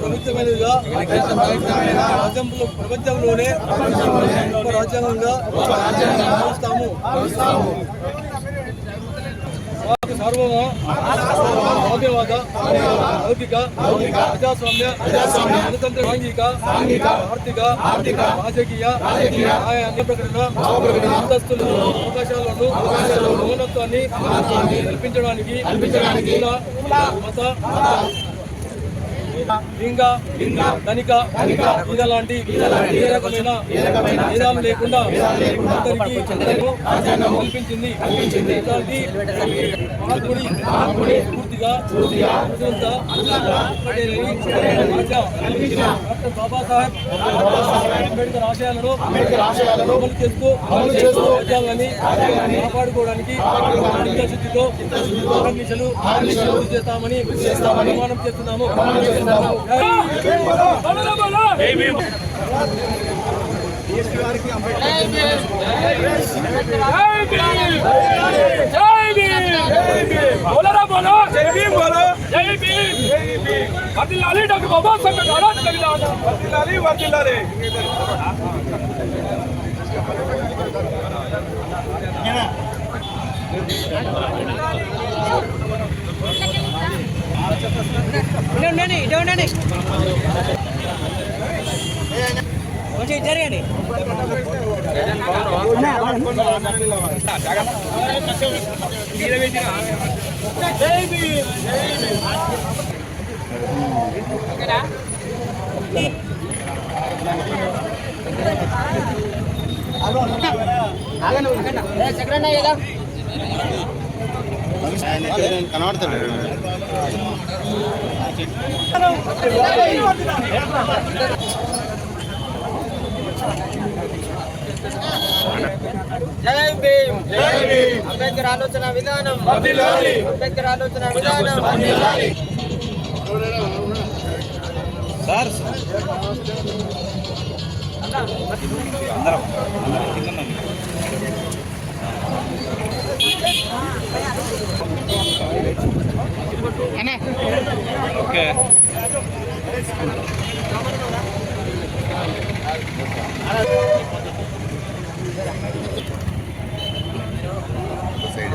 ప్రభుత్వమైనదిగా ప్రపంచంలోనే రాజ్యాంగంగా భావిస్తాము. సార్వభౌమ సామ్యవాద లౌకిక ప్రజాస్వామ్య గణతంత్ర సాంఘిక ఆర్థిక రాజకీయ న్యాయ ప్రకటన అంతస్తులు అవకాశాలను సమానత్వాన్ని కల్పించడానికి మత లింగ ధనిక లాంటి ఏ రకమైన భేదాలు లేకుండా అందరికీ కల్పించింది. మహాత్ముడి పూర్తిగా డాక్టర్ బాబాసాహెబ్ అంబేద్కర్ ఆశయాలను అమలు చేస్తూ రాజ్యాంగాన్ని కాపాడుకోవడానికి శుద్ధితో చేస్తామని ప్రమాణం చేస్తున్నాము. డాక్టర్ బాబా సాహెబ్ వర్ధిల్లాలి. ఇటు కొంచెం జరగండి. కనబడతాడు. జై భీమ్, అంబేద్కర్ ఆలోచన విధానం, అంబేద్కర్ ఆలోచన విధానం. Sir okay side